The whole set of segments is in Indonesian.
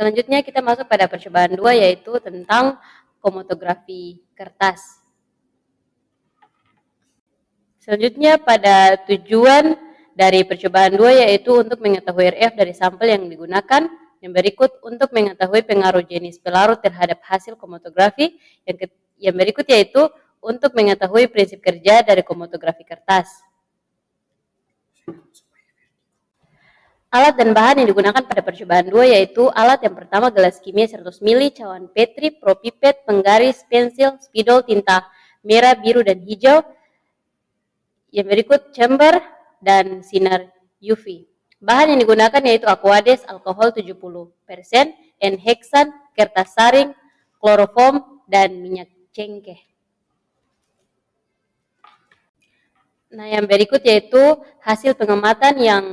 Selanjutnya kita masuk pada percobaan 2 yaitu tentang kromatografi kertas. Selanjutnya pada tujuan dari percobaan 2 yaitu untuk mengetahui RF dari sampel yang digunakan. Yang berikut untuk mengetahui pengaruh jenis pelarut terhadap hasil kromatografi. Yang berikut yaitu untuk mengetahui prinsip kerja dari kromatografi kertas. Alat dan bahan yang digunakan pada percobaan 2 yaitu alat yang pertama gelas kimia 100 ml, cawan petri, propipet, penggaris, pensil, spidol, tinta merah, biru, dan hijau. Yang berikut chamber dan sinar UV. Bahan yang digunakan yaitu aquades, alkohol 70%, N-heksan, kertas saring, kloroform, dan minyak cengkeh. Nah, yang berikut yaitu hasil pengamatan yang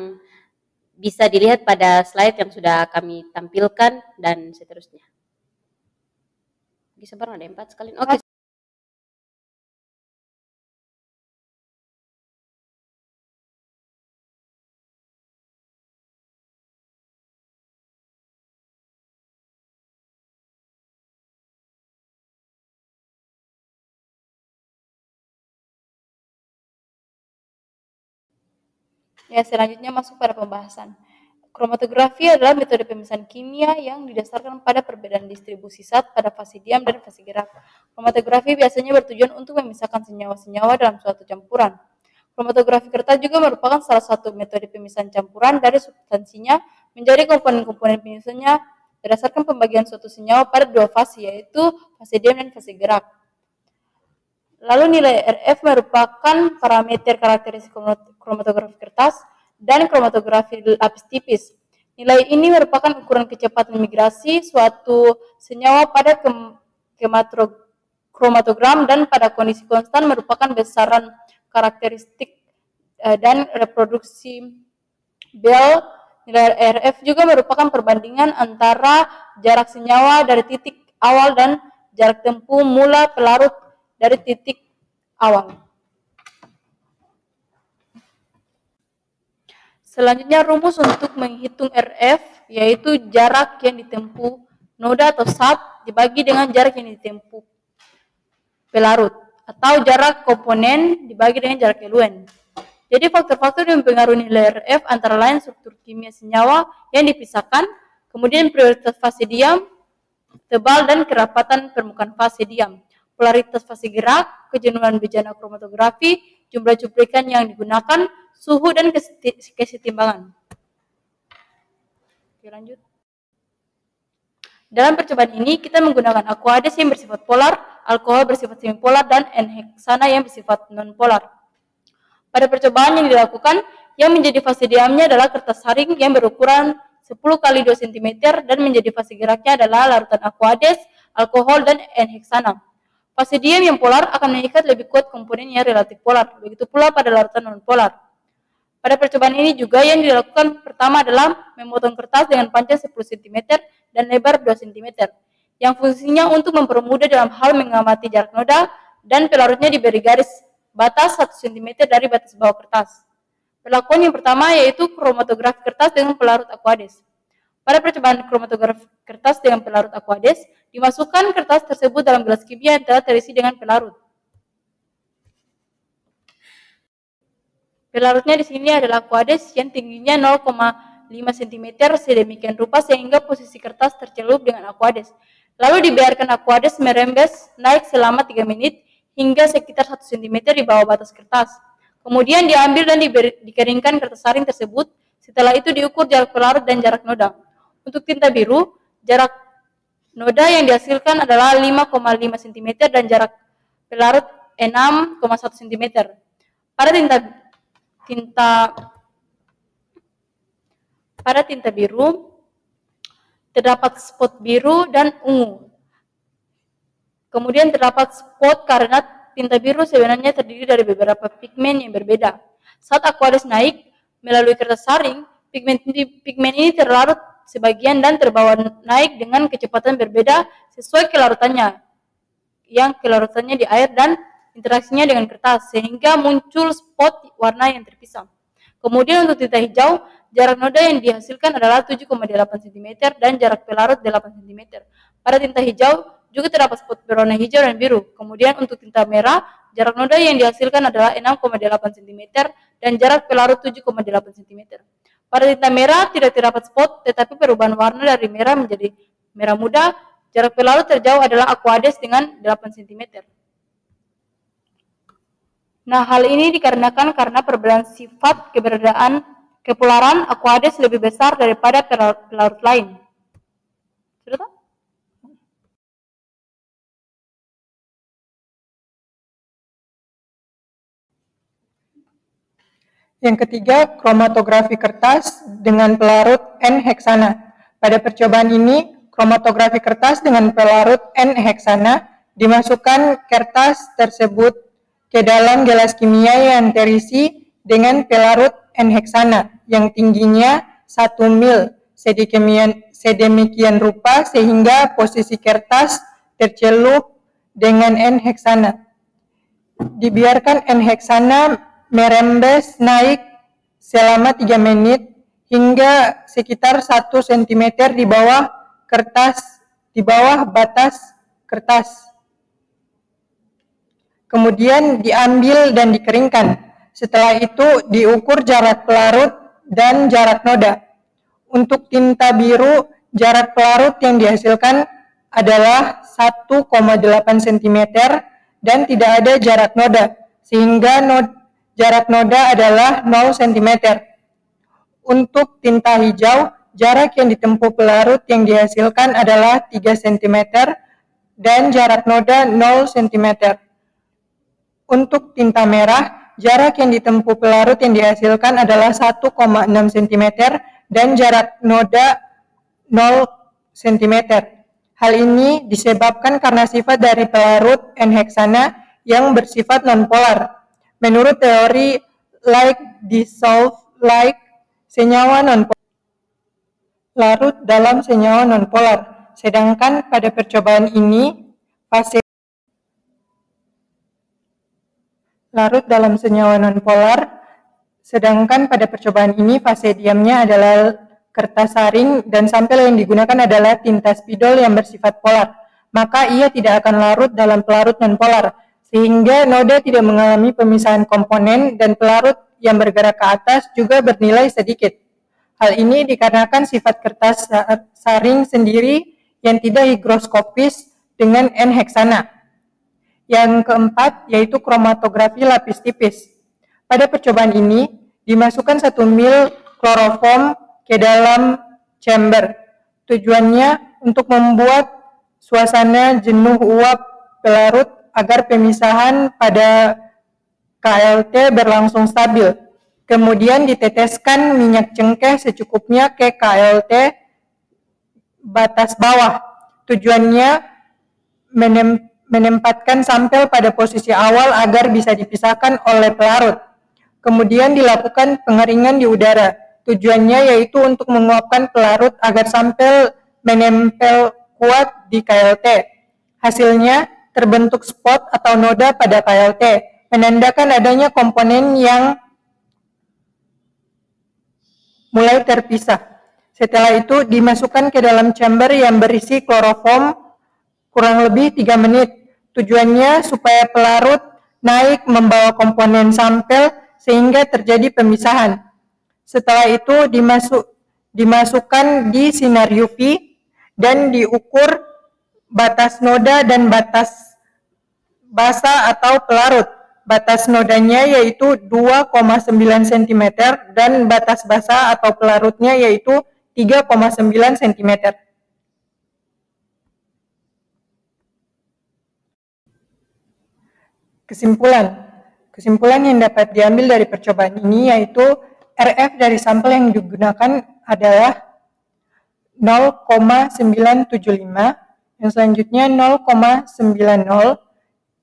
bisa dilihat pada slide yang sudah kami tampilkan dan seterusnya. Bisa ada 4 sekali. Oke. Ya, selanjutnya masuk pada pembahasan. Kromatografi adalah metode pemisahan kimia yang didasarkan pada perbedaan distribusi zat pada fase diam dan fase gerak. Kromatografi biasanya bertujuan untuk memisahkan senyawa-senyawa dalam suatu campuran. Kromatografi kertas juga merupakan salah satu metode pemisahan campuran dari substansinya menjadi komponen-komponen penyusunnya berdasarkan pembagian suatu senyawa pada 2 fase, yaitu fase diam dan fase gerak. Lalu nilai RF merupakan parameter karakteristik kromatografi kertas dan kromatografi lapis tipis. Nilai ini merupakan ukuran kecepatan migrasi suatu senyawa pada kromatogram dan pada kondisi konstan merupakan besaran karakteristik dan reproduksi Bell. Nilai RF juga merupakan perbandingan antara jarak senyawa dari titik awal dan jarak tempuh mula pelarut dari titik awal. Selanjutnya rumus untuk menghitung RF yaitu jarak yang ditempuh noda atau sub dibagi dengan jarak yang ditempuh pelarut atau jarak komponen dibagi dengan jarak eluen. Jadi faktor-faktor yang mempengaruhi nilai RF antara lain struktur kimia senyawa yang dipisahkan, kemudian prioritas fase diam, tebal dan kerapatan permukaan fase diam, polaritas fase gerak, kejenuhan bejana kromatografi, jumlah cuplikan yang digunakan, suhu dan kesetimbangan. Oke, lanjut. Dalam percobaan ini kita menggunakan aquades yang bersifat polar, alkohol bersifat semipolar, dan N-heksana yang bersifat non-polar. Pada percobaan yang dilakukan, yang menjadi fase diamnya adalah kertas saring yang berukuran 10 kali 2 cm dan menjadi fase geraknya adalah larutan aquades, alkohol, dan N-heksana. Fase diam yang polar akan mengikat lebih kuat komponen yang relatif polar, begitu pula pada larutan non-polar. Pada percobaan ini juga yang dilakukan pertama adalah memotong kertas dengan panjang 10 cm dan lebar 2 cm, yang fungsinya untuk mempermudah dalam hal mengamati jarak noda dan pelarutnya diberi garis batas 1 cm dari batas bawah kertas. Perlakuan yang pertama yaitu kromatografi kertas dengan pelarut aquades. Pada percobaan kromatografi kertas dengan pelarut aquades, dimasukkan kertas tersebut dalam gelas kimia yang telah terisi dengan pelarut. Pelarutnya di sini adalah aquades yang tingginya 0,5 cm sedemikian rupa sehingga posisi kertas tercelup dengan aquades. Lalu dibiarkan aquades merembes naik selama 3 menit hingga sekitar 1 cm di bawah batas kertas. Kemudian diambil dan dikeringkan kertas saring tersebut. Setelah itu diukur jarak pelarut dan jarak noda. Untuk tinta biru, jarak noda yang dihasilkan adalah 5,5 cm dan jarak pelarut 6,1 cm. Pada tinta biru terdapat spot biru dan ungu. Kemudian terdapat spot karena tinta biru sebenarnya terdiri dari beberapa pigmen yang berbeda. Saat aquades naik melalui kertas saring, pigmen ini terlarut sebagian dan terbawa naik dengan kecepatan berbeda sesuai kelarutannya, yang kelarutannya di air dan interaksinya dengan kertas, sehingga muncul spot warna yang terpisah. Kemudian untuk tinta hijau, jarak noda yang dihasilkan adalah 7,8 cm dan jarak pelarut 8 cm. Pada tinta hijau juga terdapat spot berwarna hijau dan biru. Kemudian untuk tinta merah, jarak noda yang dihasilkan adalah 6,8 cm dan jarak pelarut 7,8 cm. Pada tinta merah tidak terdapat spot, tetapi perubahan warna dari merah menjadi merah muda. Jarak pelarut terjauh adalah Aquades dengan 8 cm. Nah, hal ini dikarenakan karena perbedaan sifat keberadaan kepolaran Aquades lebih besar daripada pelarut lain. Sudah tahu? Yang ketiga, kromatografi kertas dengan pelarut N-heksana. Pada percobaan ini, kromatografi kertas dengan pelarut N-heksana dimasukkan kertas tersebut ke dalam gelas kimia yang terisi dengan pelarut N-heksana yang tingginya 1 mil sedemikian rupa sehingga posisi kertas tercelup dengan N-heksana. Dibiarkan N-heksana merembes naik selama 3 menit hingga sekitar 1 cm di bawah batas kertas. Kemudian diambil dan dikeringkan. Setelah itu diukur jarak pelarut dan jarak noda. Untuk tinta biru, jarak pelarut yang dihasilkan adalah 1,8 cm dan tidak ada jarak noda, sehingga jarak noda adalah 0 cm. Untuk tinta hijau, jarak yang ditempuh pelarut yang dihasilkan adalah 3 cm dan jarak noda 0 cm. Untuk tinta merah, jarak yang ditempuh pelarut yang dihasilkan adalah 1,6 cm dan jarak noda 0 cm. Hal ini disebabkan karena sifat dari pelarut N-heksana yang bersifat nonpolar. Menurut teori like dissolve like, senyawa nonpolar larut dalam senyawa nonpolar. Sedangkan pada percobaan ini, fase larut dalam senyawa nonpolar, sedangkan pada percobaan ini fase diamnya adalah kertas saring dan sampel yang digunakan adalah tinta spidol yang bersifat polar. Maka ia tidak akan larut dalam pelarut nonpolar, sehingga noda tidak mengalami pemisahan komponen dan pelarut yang bergerak ke atas juga bernilai sedikit. Hal ini dikarenakan sifat kertas saring sendiri yang tidak higroskopis dengan N-heksana. Yang keempat yaitu kromatografi lapis tipis. Pada percobaan ini dimasukkan 1 mil kloroform ke dalam chamber. Tujuannya untuk membuat suasana jenuh uap pelarut agar pemisahan pada KLT berlangsung stabil. Kemudian diteteskan minyak cengkeh secukupnya ke KLT batas bawah. Tujuannya menempatkan sampel pada posisi awal agar bisa dipisahkan oleh pelarut. Kemudian dilakukan pengeringan di udara. Tujuannya yaitu untuk menguapkan pelarut agar sampel menempel kuat di KLT. Hasilnya terbentuk spot atau noda pada KLT, menandakan adanya komponen yang mulai terpisah. Setelah itu dimasukkan ke dalam chamber yang berisi kloroform kurang lebih 3 menit. Tujuannya supaya pelarut naik membawa komponen sampel sehingga terjadi pemisahan. Setelah itu dimasukkan di sinar UV dan diukur batas noda dan batas basa atau pelarut. Batas nodanya yaitu 2,9 cm dan batas basa atau pelarutnya yaitu 3,9 cm. Kesimpulan yang dapat diambil dari percobaan ini yaitu RF dari sampel yang digunakan adalah 0,975, yang selanjutnya 0,90,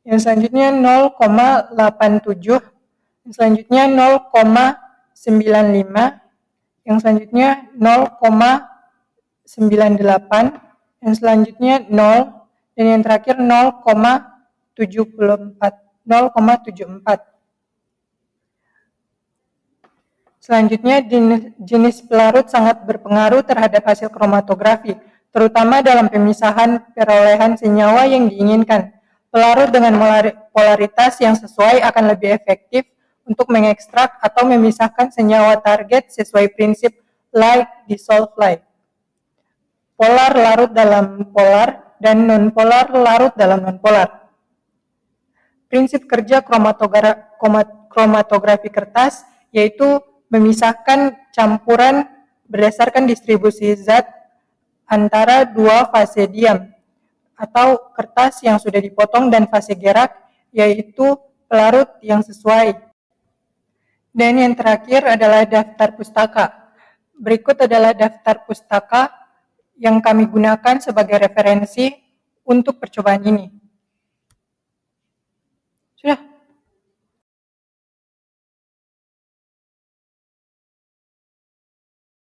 yang selanjutnya 0,87, yang selanjutnya 0,95, yang selanjutnya 0,98, yang selanjutnya 0, dan yang terakhir 0,74. Selanjutnya, jenis pelarut sangat berpengaruh terhadap hasil kromatografi, terutama dalam pemisahan perolehan senyawa yang diinginkan. Pelarut dengan polaritas yang sesuai akan lebih efektif untuk mengekstrak atau memisahkan senyawa target sesuai prinsip like dissolve like. Polar larut dalam polar dan nonpolar larut dalam nonpolar. Prinsip kerja kromatografi kertas yaitu memisahkan campuran berdasarkan distribusi zat antara dua fase diam atau kertas yang sudah dipotong dan fase gerak, yaitu pelarut yang sesuai. Dan yang terakhir adalah daftar pustaka. Berikut adalah daftar pustaka yang kami gunakan sebagai referensi untuk percobaan ini. Sudah.